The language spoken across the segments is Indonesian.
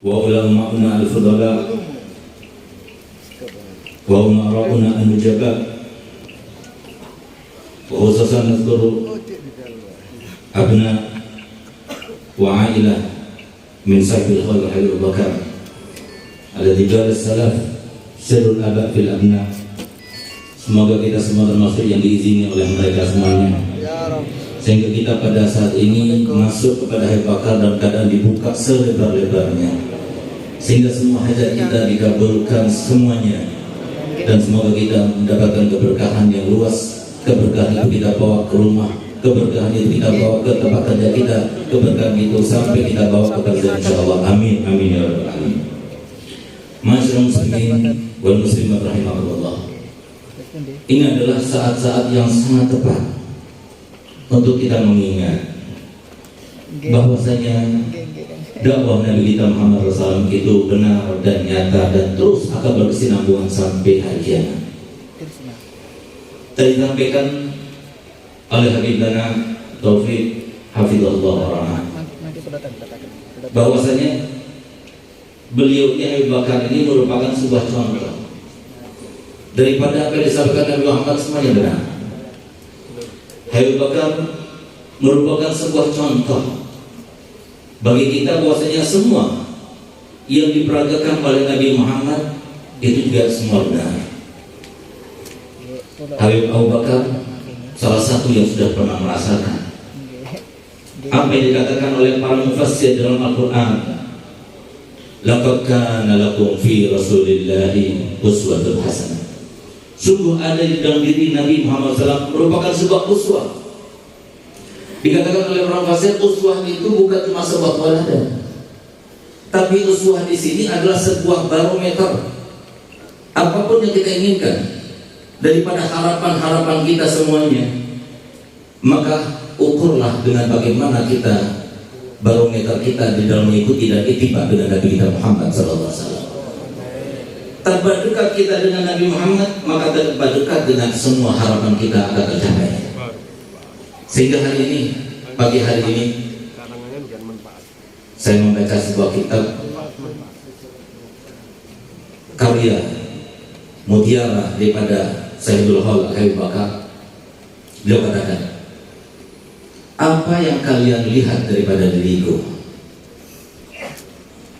وعلماؤنا الفضلاء وأمراؤنا النجباء وخصوصا نذكر أبناء وعائلة من صاحب الخلق حبيب بكر الذي قال السلف سر الآباء في الأبناء. Semoga kita semua termasuk yang diizini oleh mereka semuanya, sehingga kita pada saat ini masuk kepada Habib Bakar dalam keadaan dibuka selebar-lebarnya, sehingga semua hajat kita dikabulkan semuanya, dan semoga kita mendapatkan keberkahan yang luas. Keberkahan itu kita bawa ke rumah, keberkahan itu kita bawa ke tempat kerja kita, keberkahan itu sampai kita bawa ke kerja, insyaallah. Amin amin ya rabbal alamin. Masyaallah muslimin wal muslimat rahimakumullah. Ini adalah saat-saat yang sangat tepat untuk kita mengingat bahwasanya dakwah Nabi kita Muhammad SAW itu benar dan nyata dan terus akan berkesinambungan sampai hari kiamat. Tadi disampaikan oleh Habib Lana Taufik Hafizahullah Warahmah bahwasanya beliau Habib Bakar ini merupakan sebuah contoh daripada apa yang disampaikan Nabi Muhammad, semuanya benar. Habib Bakar merupakan sebuah contoh bagi kita bahwasanya semua yang diperagakan oleh Nabi Muhammad itu juga semua benar. Habib Abu Bakar salah satu yang sudah pernah merasakan apa yang dikatakan oleh para mufassir dalam Al-Quran. Laqad kana lakum fi Rasulillahi uswatun hasanah. Sungguh ada di dalam diri Nabi Muhammad SAW merupakan sebuah uswah. Dikatakan oleh orang fasih, uswah itu bukan cuma sebuah teladan, tapi uswah di sini adalah sebuah barometer. Apapun yang kita inginkan daripada harapan-harapan kita semuanya, maka ukurlah dengan bagaimana kita barometer kita di dalam mengikuti dan ittiba dengan Nabi kita Muhammad SAW. Tambah dekat kita dengan Nabi Muhammad, maka tambah dekat dengan semua harapan kita akan tercapai. Sehingga hari ini, pagi hari ini, saya membaca sebuah kitab karya mutiara daripada Sayyidul Khalq Habib Bakar. Beliau katakan, apa yang kalian lihat daripada diriku,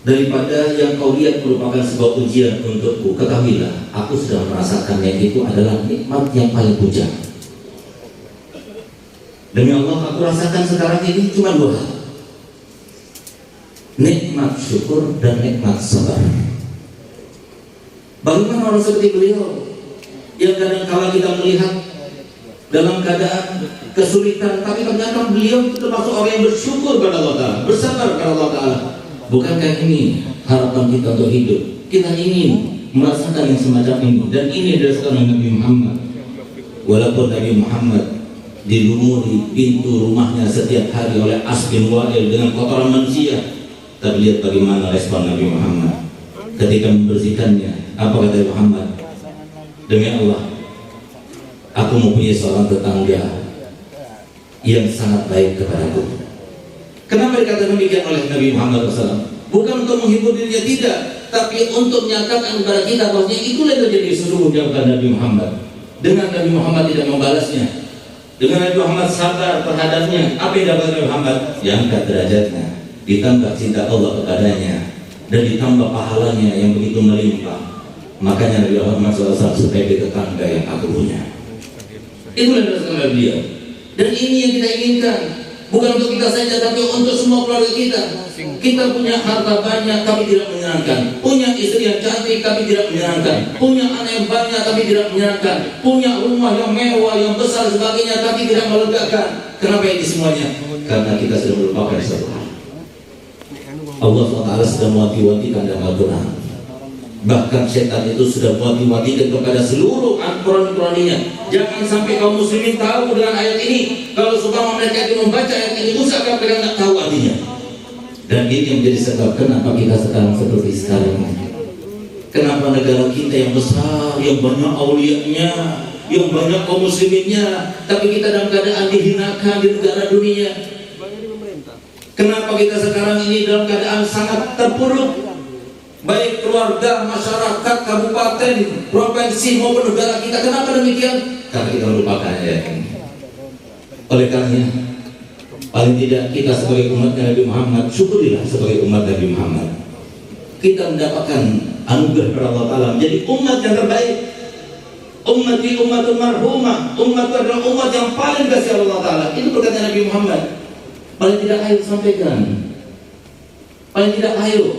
daripada yang kau lihat merupakan sebuah ujian untukku, ketahuilah aku sudah merasakan yang itu adalah nikmat yang paling puja. Demi Allah, aku rasakan sekarang ini cuma dua hal: nikmat syukur dan nikmat sabar. Bagaimana orang seperti beliau yang kadang-kala kita melihat dalam keadaan kesulitan, tapi ternyata beliau itu termasuk orang yang bersyukur kepada Allah Ta'ala, bersabar kepada Allah Ta'ala. Bukankah ini harapan kita untuk hidup? Kita ingin merasakan yang semacam ini, dan ini dirasakan oleh Nabi Muhammad. Walaupun Nabi Muhammad dilumuri pintu rumahnya setiap hari oleh As bin Wa'il dengan kotoran manusia, tapi lihat bagaimana respon Nabi Muhammad ketika membersihkannya. Apa kata Muhammad? Demi Allah, aku mempunyai seorang tetangga yang sangat baik kepadaku. Kenapa dikatakan demikian oleh Nabi Muhammad SAW? Bukan untuk menghibur dirinya, tidak, tapi untuk menyatakan kepada kita bahwa itulah yang terjadi sesungguhnya pada Nabi Muhammad. Dengan Nabi Muhammad tidak membalasnya, dengan Nabi Muhammad sabar terhadapnya, apa yang dapat Nabi Muhammad? Diangkat derajatnya, ditambah cinta Allah kepadanya, dan ditambah pahalanya yang begitu melimpah. Makanya Nabi Muhammad SAW sebagai tetangga yang aku punya. Itulah yang dirasakan oleh beliau, dan ini yang kita inginkan. Bukan untuk kita saja, tapi untuk semua keluarga kita. Kita punya harta banyak, tapi tidak menyenangkan. Punya istri yang cantik, tapi tidak menyenangkan. Punya anak yang banyak, tapi tidak menyenangkan. Punya rumah yang mewah, yang besar sebagainya, tapi tidak melegakan. Kenapa ini semuanya? Karena kita sudah melupakan satu hal. Allah SWT sudah mewanti-wantikan dalam Al-Quran. Bahkan setan itu sudah mewanti-wantikan kepada seluruh Al-Quran-Quraninya. Jangan sampai kaum muslimin tahu dengan ayat ini. Kalau supaya mereka itu membaca ayat ini, usahakan mereka tidak tahu artinya. Dan ini yang menjadi sebab kenapa kita sekarang seperti sekarang ini. Kenapa negara kita yang besar, yang banyak aulianya, yang banyak kaum musliminnya, tapi kita dalam keadaan dihinakan di negara dunia. Kenapa kita sekarang ini dalam keadaan sangat terpuruk? baik keluarga, masyarakat, kabupaten, provinsi maupun negara kita. Kenapa demikian? Karena kita melupakan ayat ini. Oleh karenanya, paling tidak kita sebagai umat Nabi Muhammad, syukurilah sebagai umat Nabi Muhammad, kita mendapatkan anugerah dari Allah Ta'ala menjadi umat yang terbaik. Ummati ummatun marhumah, umat adalah umat yang paling kasih Allah Ta'ala. Itu perkataan Nabi Muhammad. Paling tidak ayo sampaikan, paling tidak ayo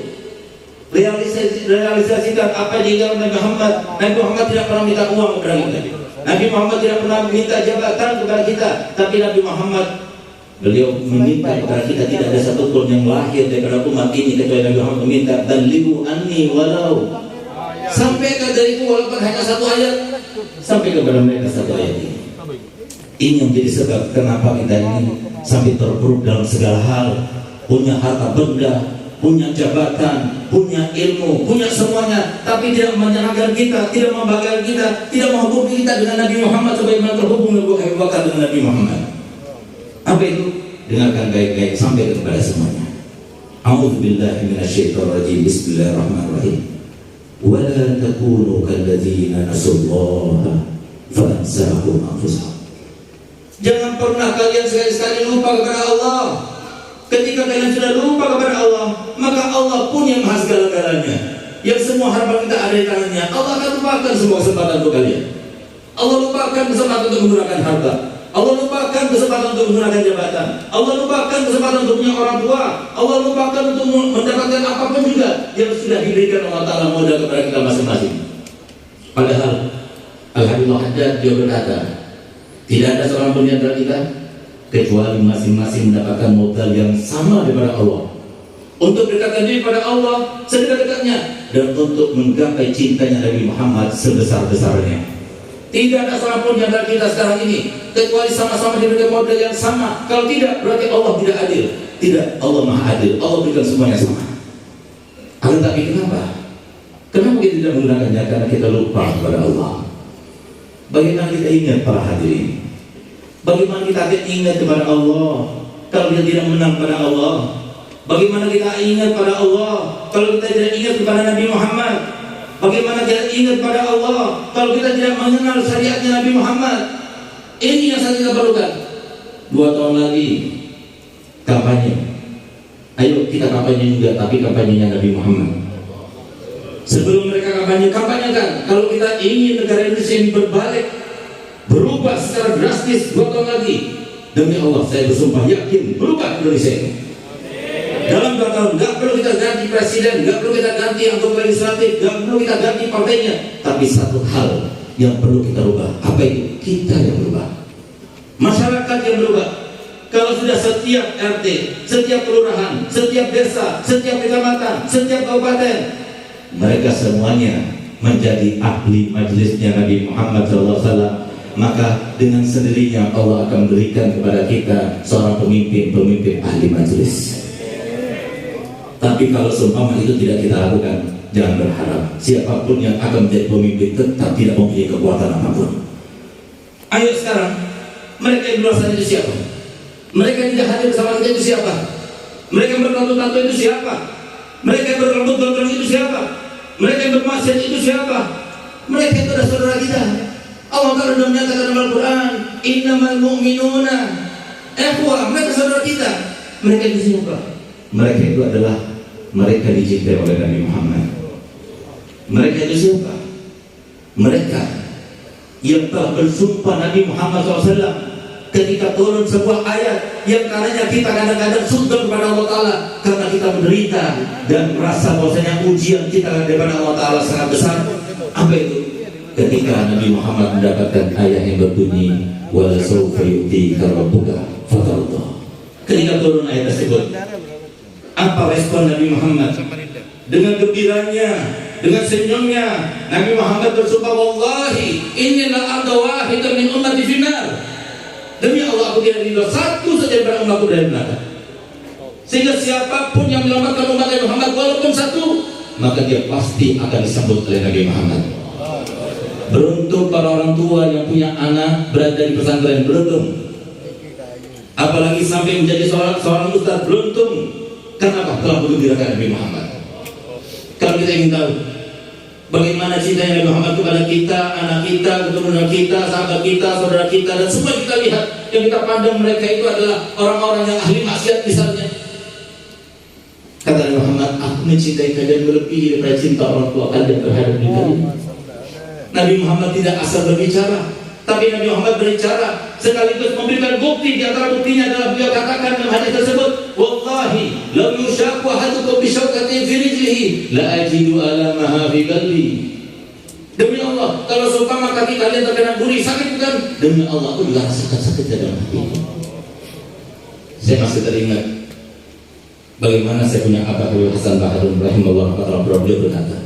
realisasikan apa yang diinginkan Nabi Muhammad. Nabi Muhammad tidak pernah minta uang kepada kita. Nabi Muhammad tidak pernah minta jabatan kepada kita. Tapi Nabi Muhammad, beliau meminta kepada kita, tidak ada satupun yang lahir daripada umat ini kecuali Nabi Muhammad meminta, dan libu anni walau, sampaikan dariku walaupun hanya satu ayat, sampaikan kepada mereka satu ayat ini. Ini yang menjadi sebab kenapa kita ini sampai terpuruk dalam segala hal, punya harta benda, punya jabatan, punya ilmu, punya semuanya, tapi tidak menyenangkan kita, tidak membahagiakan kita, tidak menghubungi kita dengan Nabi Muhammad sebagaimana terhubung Abu Bakar dengan Nabi Muhammad. Apa itu? Dengarkan baik-baik sampai kepada semuanya. A'udzubillahi minasyaitonirrajim. Bismillahirrahmanirrahim. Wa la takunu kalladzina nasullaha fa ansahum anfusahum. Jangan pernah kalian sekali-sekali lupa kepada Allah. Ketika kalian sudah lupa kepada Allah, maka Allah pun yang maha segala-galanya, yang semua harapan kita ada di tangannya. Allah akan lupakan semua kesempatan untuk kalian. Allah lupakan kesempatan untuk menggunakan harta. Allah lupakan kesempatan untuk menggunakan jabatan. Allah lupakan kesempatan untuk punya orang tua. Allah lupakan untuk mendapatkan apapun juga yang sudah diberikan Allah Ta'ala modal kepada kita masing-masing. Padahal Al-Habibullah Haddad dia berkata, tidak ada seorang pun di antara kita kecuali masing-masing mendapatkan modal yang sama daripada Allah untuk dekatkan diri pada Allah sedekat-dekatnya dan untuk menggapai cintanya Nabi Muhammad sebesar-besarnya. Tidak ada seorang pun di antara kita sekarang ini kecuali sama-sama diberikan modal yang sama. Kalau tidak, berarti Allah tidak adil. Tidak, Allah maha adil. Allah berikan semuanya sama. Akan tapi kenapa? Kenapa kita tidak menggunakannya? Karena kita lupa kepada Allah. Bagaimana kita ingat para hadirin? Bagaimana kita ingat kepada Allah kalau kita tidak menang pada Allah? Bagaimana kita ingat pada Allah kalau kita tidak ingat kepada Nabi Muhammad? Bagaimana kita ingat pada Allah kalau kita tidak mengenal syariatnya Nabi Muhammad? Ini yang sangat kita perlukan. 2 tahun lagi kampanye. Ayo kita kampanye juga, tapi kampanyenya Nabi Muhammad. Sebelum mereka kampanye, kampanyekan. Kalau kita ingin negara Indonesia ini berbalik, berubah secara drastis 2 tahun lagi, demi Allah saya bersumpah yakin berubah Indonesia ini. Dalam 2 tahun, gak perlu kita ganti presiden, gak perlu kita ganti anggota legislatif, gak perlu kita ganti partainya, tapi satu hal yang perlu kita rubah. Apa itu? Kita yang berubah, masyarakat yang berubah. Kalau sudah setiap RT, setiap kelurahan, setiap desa, setiap kecamatan, setiap kabupaten, mereka semuanya menjadi ahli majelisnya Nabi Muhammad SAW, maka dengan sendirinya Allah akan berikan kepada kita seorang pemimpin ahli majelis. Tapi kalau seumpama itu tidak kita lakukan, jangan berharap siapapun yang akan menjadi pemimpin tetap tidak mempunyai kekuatan apapun. Ayo sekarang, mereka yang di luar sana itu siapa? Mereka yang tidak hadir bersama kita itu siapa? Mereka yang bertato-tato itu siapa? Mereka yang berrambut gondrong itu siapa? Mereka yang bermaksiat itu siapa? Mereka itu adalah saudara kita. Allah Ta'ala sudah menyatakan dalam Al-Quran, innamal mu'minuna ikhwah, mereka saudara kita. Mereka itu siapa? Mereka itu adalah mereka dicintai oleh Nabi Muhammad. Mereka itu siapa? Mereka yang telah bersumpah Nabi Muhammad SAW ketika turun sebuah ayat yang karenanya kita kadang-kadang sujud kepada Allah Ta'ala karena kita menderita dan merasa bahwasanya ujian kita daripada Allah Ta'ala sangat besar. Apa itu? Ketika Nabi Muhammad mendapatkan ayat yang berbunyi wala sawfa yu'tika rabbuka fatardah. Ketika turun ayat tersebut, apa respon Nabi Muhammad? Dengan gembiranya, dengan senyumnya, Nabi Muhammad bersumpah, wallahi inna anta wahidan min ummati finnar. Demi Allah aku tidak ridho satu saja dari umatku dari neraka. Sehingga siapapun yang menyelamatkan umat Nabi Muhammad walaupun satu, maka dia pasti akan disambut oleh Nabi Muhammad. Beruntung para orang tua yang punya anak berada di pesantren, beruntung. Apalagi sampai menjadi seorang ustaz, beruntung. Kenapa? Telah menggembirakan Nabi Muhammad. Kalau kita ingin tahu bagaimana cintanya Nabi Muhammad kepada kita, anak kita, keturunan kita, sahabat kita, saudara kita, dan semua kita lihat, yang kita pandang mereka itu adalah orang-orang yang ahli maksiat misalnya. Kata Nabi Muhammad, aku mencintai kalian melebihi daripada cinta orang tua kalian terhadap diri kalian. Nabi Muhammad tidak asal berbicara, tapi Nabi Muhammad berbicara sekaligus memberikan bukti. Di antara buktinya adalah beliau katakan dalam hadis tersebut, wallahi law yushaqu ahadukum bi syaukatin fi rijlihi la ajidu alamaha fi qalbi. Demi Allah, kalau seumpama kaki kalian terkena duri, sakit bukan? Demi Allah, aku juga rasakan sakit dalam hati. Saya masih teringat bagaimana saya punya abah Habib Hasan Baharun rahimahullah ta'ala, beliau berkata,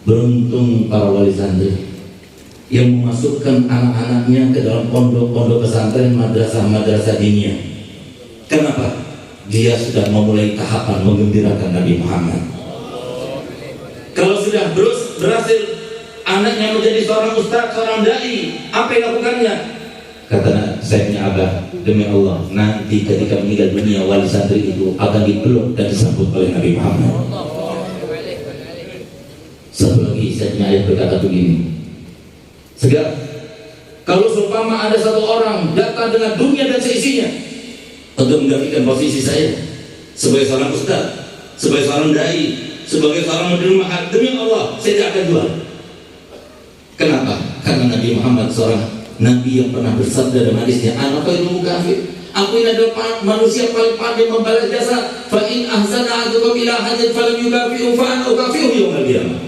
beruntung para wali santri yang memasukkan anak-anaknya ke dalam pondok-pondok pesantren, madrasah-madrasah diniyah. Kenapa? Dia sudah memulai tahapan menggembirakan Nabi Muhammad. Kalau sudah berhasil anaknya menjadi seorang ustaz, seorang dai, apa yang lakukannya? Kata saya punya abah, demi Allah, nanti ketika meninggal dunia wali santri itu akan dipeluk dan disambut oleh Nabi Muhammad. Satu lagi saya punya ayat berkata begini, segera kalau seumpama ada satu orang datang dengan dunia dan seisinya untuk menggantikan posisi saya sebagai seorang ustaz, sebagai seorang dai, sebagai seorang pendiri ma'ad, demi Allah saya tidak akan jual. Kenapa? Karena Nabi Muhammad seorang Nabi yang pernah bersabda dalam hadisnya, anak itu kafir, aku ini adalah manusia paling pandai membalas jasa. Fa in ahsana ahadukum ila ahadin falam yukafi'u fa ana ukafi'u yaumil qiyamah.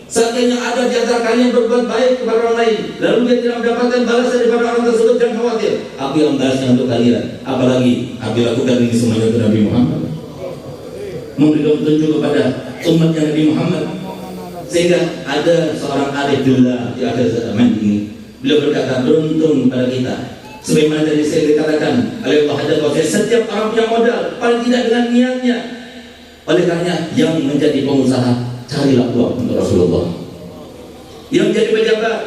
Seandainya ada di antara kalian berbuat baik kepada orang lain, lalu dia tidak mendapatkan balasan daripada orang tersebut, jangan khawatir, aku yang membalasnya untuk kalian. Apalagi aku lakukan ini semuanya untuk Nabi Muhammad, memberikan petunjuk kepada umatnya Nabi Muhammad. Sehingga ada seorang arifillah di akhir zaman ini, beliau berkata, beruntung pada kita, sebagaimana tadi saya dikatakan oleh Allah Hadad, setiap orang punya modal, paling tidak dengan niatnya. Oleh karena yang menjadi pengusaha, carilah uang untuk Rasulullah. Yang jadi pejabat,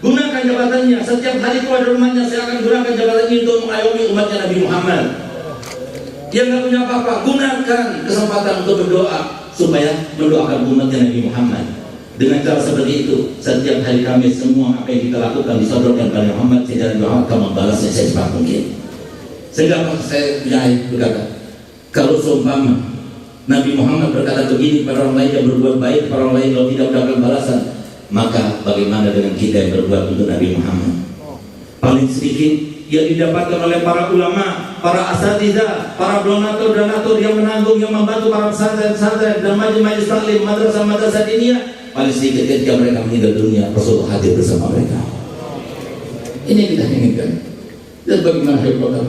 gunakan jabatannya. Setiap hari keluar dari rumahnya, saya akan gunakan jabatan ini untuk mengayomi umatnya Nabi Muhammad. Yang nggak punya apa-apa, gunakan kesempatan untuk berdoa supaya mendoakan umatnya Nabi Muhammad. Dengan cara seperti itu, setiap hari kami semua apa yang kita lakukan disodorkan kepada Muhammad, sehingga Muhammad akan membalasnya secepat mungkin. Sehingga saya berkata, kalau seumpama Nabi Muhammad berkata begini pada orang lain yang berbuat baik, pada orang lain kalau tidak mendapatkan balasan, maka bagaimana dengan kita yang berbuat untuk Nabi Muhammad? Paling sedikit yang didapatkan oleh para ulama, para asatidzah, para donatur yang menanggung, yang membantu para pesantren-pesantren dan majelis taklim, madrasah-madrasah diniyah, paling sedikit ketika mereka meninggal dunia, Rasulullah hadir bersama mereka. Ini yang kita inginkan. Dan bagaimana Habib Bakar?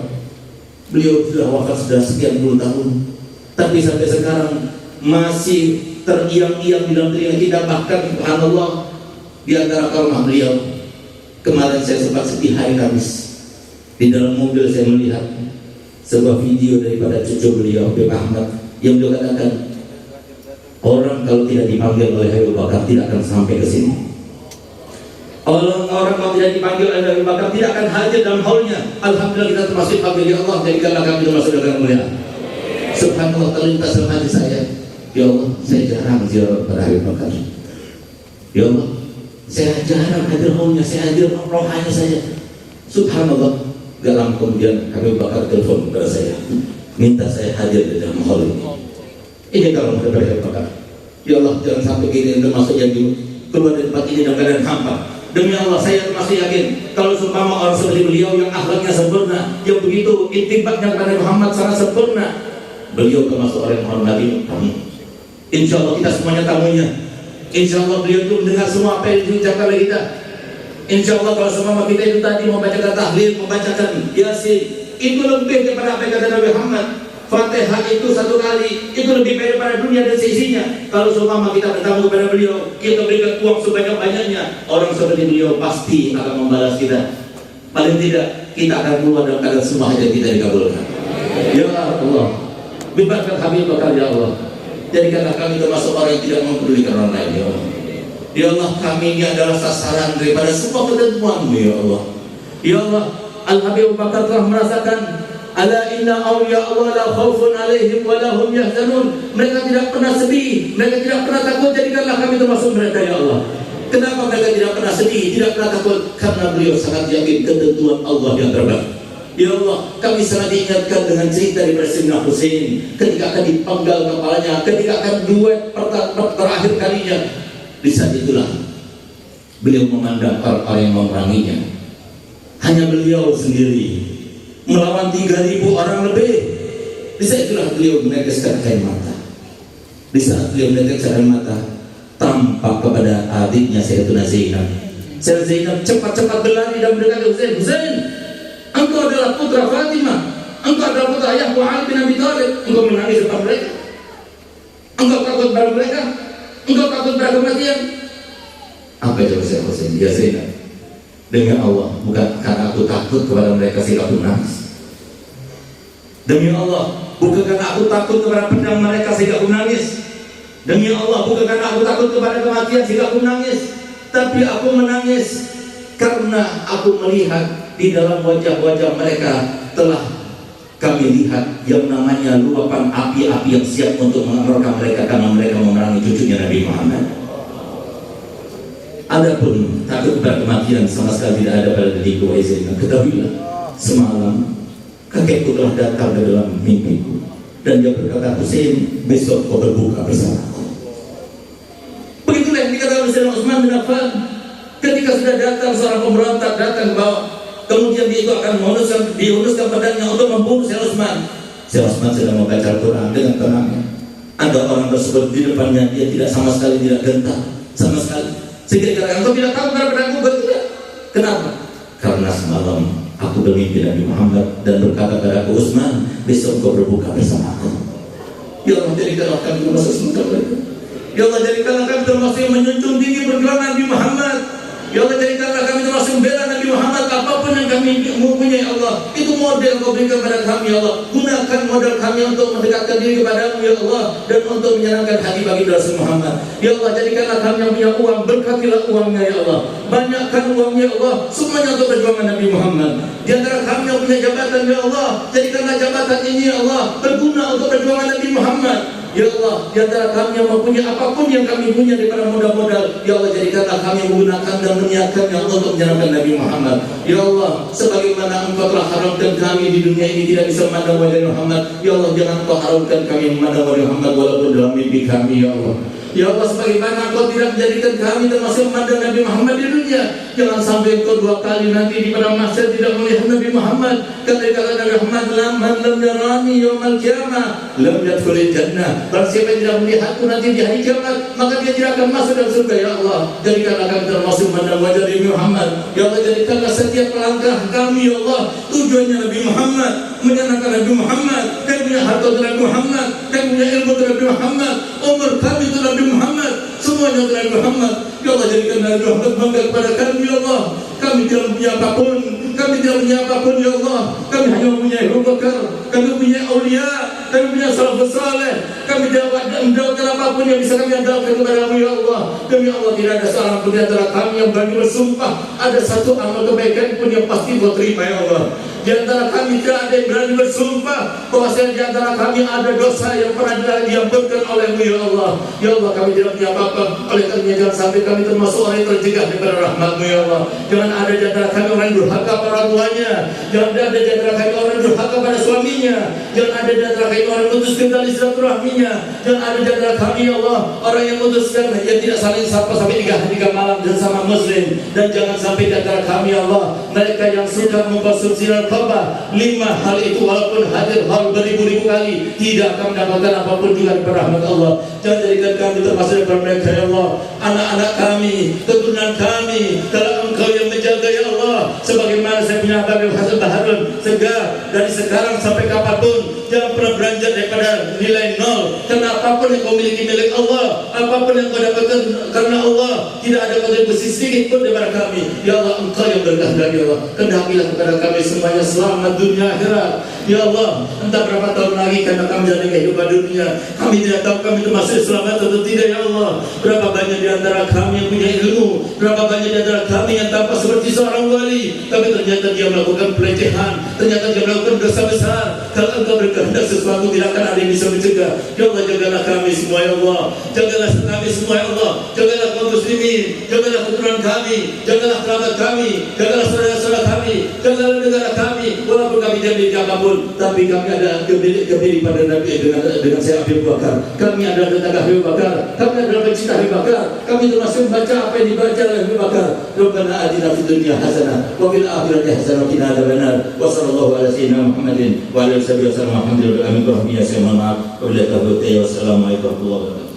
Beliau sudah wafat sudah sekian puluh tahun, tapi sampai sekarang masih teriang-iang di dalam telinga kita. Bahkan subhanallah, di antara karomah beliau, kemarin saya sempat sedih hari Kamis, di dalam mobil saya melihat sebuah video daripada cucu beliau Habib Ahmad, yang beliau katakan, orang kalau tidak dipanggil oleh Habib Bakar tidak akan sampai ke sini. Orang kalau tidak dipanggil oleh Habib Bakar tidak akan hadir dalam haulnya. Alhamdulillah kita termasuk panggil ya Allah, jadikanlah kami termasuk dalam mulia. Subhanallah, terlintas dalam hati saya, ya Allah, saya jarang ziarah pada Habib Bakar. Ya Allah, saya jarang hadir haulnya, saya hadir rohanya saja. Subhanallah, gak lama kemudian Habib Bakar telepon kepada saya, minta saya hadir di dalam haul ini. Ini kalau daripada Habib Bakar. Ya Allah, jangan sampai gini termasuk yang keluar dari tempat ini dalam keadaan hampa. Demi Allah, saya termasuk yakin kalau seumpama orang seperti beliau yang akhlaknya sempurna, yang begitu intibatnya kepada Muhammad sangat sempurna, beliau termasuk orang yang menghormati tamu. Insya Allah kita semuanya tamunya. Insya Allah beliau itu mendengar semua apa yang diucapkan oleh kita. Insya Allah kalau semua kita itu tadi membacakan tahlil, membacakan yasin, itu lebih daripada apa yang kata Nabi Muhammad. Fatihah itu satu kali, itu lebih baik daripada dunia dan seisinya. Kalau seumpama kita bertamu kepada beliau, kita berikan uang sebanyak-banyaknya, orang seperti beliau pasti akan membalas kita. Paling tidak kita akan keluar dalam keadaan semua hajat kita dikabulkan. Ya Allah, bebaskan Habib Bakar ya Allah. Jadikanlah kami termasuk orang yang tidak mempedulikan orang lain ya Allah. Ya Allah, kami ini adalah sasaran daripada semua ketentuan-Mu ya Allah. Ya Allah, Al-Habib Bakar telah merasakan Ala inna awliya Allah la khaufun alaihim wa la hum yahzanun. Mereka tidak pernah sedih, mereka tidak pernah takut. Jadikanlah kami termasuk mereka ya Allah. Kenapa mereka tidak pernah sedih, tidak pernah takut? Karena beliau sangat yakin ketentuan Allah yang terbaik. Ya Allah, kami sangat diingatkan dengan cerita di Sayyidina Husain ketika akan dipenggal kepalanya, ketika akan duet terakhir kalinya. Di saat itulah beliau memandang orang-orang yang memeranginya. Hanya beliau sendiri melawan 3.000 orang lebih. Di saat itulah beliau meneteskan air mata. Di saat beliau meneteskan air mata, tampak kepada adiknya Sayyidatuna Zainab. Sayyidatuna Zainab cepat-cepat berlari dan mendekati Husain. Husain, engkau adalah putra Fatimah, engkau adalah putra ayahku Ali bin Abi Thalib. Engkau menangis depan mereka, engkau takut pada mereka, engkau takut pada kematian. Apa yang jawab Husain? Ya Zainab, demi Allah, bukan karena aku takut kepada mereka sehingga aku menangis. Demi Allah, bukan karena aku takut kepada pedang mereka sehingga aku menangis. Demi Allah, bukan karena aku takut kepada kematian sehingga aku menangis. Tapi aku menangis karena aku melihat di dalam wajah-wajah mereka telah kami lihat yang namanya luapan api-api yang siap untuk mengeluarkan mereka karena mereka memerangi cucunya Nabi Muhammad. Adapun takut kepada kematian sama sekali tidak ada pada diriku. Ketahuilah, semalam kakekku telah datang ke dalam mimpiku dan dia berkata, Husain, besok kau berbuka bersamaku. Begitulah yang dikatakan Sayyidina Utsman bin Affan ketika sudah datang seorang pemberontak datang ke bawah, kemudian dia itu akan dihunuskan pedangnya untuk membunuh Sayyidina Utsman. Sayyidina Utsman sedang membaca Al-Quran dengan tenangnya. Ada orang tersebut di depannya, dia tidak sama sekali tidak gentar sama sekali. Sehingga dikatakan, engkau tidak tahu benar pedangku? Tidak. Kenapa? Karena semalam aku bermimpi Nabi Muhammad dan berkata kepada Utsman, besok kau berbuka bersamaku. Ya Allah, jadikanlah kami termasuk semoga mereka. Ya Allah, jadikanlah kami termasuk yang menjunjung tinggi perjuangan Nabi Muhammad. Ya Allah, jadikanlah kami termasuk membela Nabi Muhammad. Apapun yang kami mempunyai Allah, itu model kau berikan kepada kami ya Allah. Gunakan modal kami untuk mendekatkan diri kepadamu ya Allah, dan untuk menyenangkan hati bagi Rasul Muhammad. Ya Allah, jadikanlah kami yang punya uang, berkatilah uangnya ya Allah. Banyakkan uangnya ya Allah, semuanya untuk perjuangan Nabi Muhammad. Di antara kami yang punya jabatan ya Allah, jadikanlah jabatan ini ya Allah berguna untuk perjuangan Nabi Muhammad. Ya Allah, di antara kami yang mempunyai apapun yang kami punya daripada modal-modal, ya Allah, jadikanlah kami menggunakan dan meniatkannya untuk menyenangkan Nabi Muhammad. Ya Allah, sebagaimana Engkau telah haramkan kami di dunia ini tidak bisa memandang wajah Muhammad, ya Allah, jangan Engkau haramkan kami memandang wajah Muhammad walaupun dalam mimpi kami, ya Allah. Ya Allah, sebagaimana Engkau tidak menjadikan kami termasuk memandang Nabi Muhammad di dunia, jangan sampai Engkau dua kali nanti di padang mahsyar tidak melihat Nabi Muhammad. Kata Nabi Muhammad, man lam yarani yaumal qiyamah lam yadkhulil jannah. Barang siapa yang tidak melihatku nanti di hari kiamat, maka dia tidak akan masuk dalam surga. Ya Allah, jadikanlah kami termasuk memandang wajah Nabi Muhammad. Ya Allah, jadikanlah setiap langkah kami ya Allah tujuannya Nabi Muhammad, menyenangkan Nabi Muhammad, dan punya harta untuk Nabi Muhammad, dan punya ilmu untuk Nabi Muhammad, umur kami untuk Nabi Muhammad, semuanya untuk Nabi Muhammad. Ya Allah, jadikan Nabi Muhammad bangga kepada kami ya Allah. Kami tidak punya apapun, kami tidak punya apapun ya Allah. Kami hanya mempunyai Abu Bakar, kami punya aulia, kami punya salafus saleh. Kami tidak mendapatkan apapun yang bisa kami andalkan kepada kami ya Allah. Demi Allah, tidak ada seorang pun di antara kami yang berani bersumpah ada satu amal kebaikan pun yang pasti kau terima ya Allah. Di antara kami tidak ada yang berani bersumpah bahwa di antara kami ada dosa yang pernah diampunkan oleh-Mu ya Allah. Ya Allah, kami tidak punya apa-apa. Oleh karena jangan sampai kami termasuk orang yang tercegah daripada rahmat-Mu ya Allah. Jangan ada di antara kami orang yang durhaka pada orang tuanya. Jangan ada di antara kami orang yang durhaka pada suaminya. Jangan ada di antara kami orang yang memutuskan tali silaturahminya. Jangan ada di antara kami ya Allah orang yang memutuskan yang tidak saling sapa sampai 3 hari 3 malam bersama muslim. Dan jangan sampai di antara kami ya Allah mereka yang suka mengkonsumsi narkoba. 5 hal itu walaupun hadir hal beribu-ribu kali tidak akan mendapatkan apapun juga dari rahmat Allah. Jangan jadikan kami termasuk daripada mereka ya Allah. Anak-anak kami, keturunan kami telah Engkau yang menjaga ya Allah. Sebagaimana saya punya Habib Hasan Baharun segar dari sekarang sampai kapanpun jangan pernah beranjak daripada nilai 0. Karena apapun yang kau miliki milik Allah, apapun yang kau dapatkan karena Allah, tidak ada kontribusi sedikit pun daripada kami. Ya Allah, Engkau yang berkehendak ya Allah. Kehendakilah kepada kami semuanya selamat dunia akhirat. Ya Allah, entah berapa tahun lagi karena kami menjalani kehidupan dunia, kami tidak tahu kami termasuk selamat atau tidak ya Allah. Berapa banyak di antara kami yang punya ilmu. Berapa banyak di antara kami yang tampak seperti seorang wali, tapi ternyata dia melakukan pelecehan, ternyata dia melakukan dosa besar. Kalau Engkau berkehendak sesuatu, tidak akan ada yang bisa mencegah. Ya Allah, jagalah kami semua ya Allah, jagalah kami semua ya Allah, jagalah kaum muslimin, jagalah keturunan kami, jagalah kerabat kami, jagalah saudara-saudara kami, jagalah negara kami. Walaupun kami jadi apapun, tapi kami ada kebiri pada Nabi dengan saya Habib Bakar. Kami adalah tetangga Habib Bakar, kami adalah pencinta Habib Bakar, kami termasuk membaca apa yang dibaca oleh Habib Bakar. Rabbana atina fid dunya hasanah wa fil akhirati hasanah wa qina adzabannar. Wa sallallahu ala sayyidina Muhammadin wa ala alihi wasallam. Alhamdulillah, amin. Wassalamualaikum warahmatullahi wabarakatuh.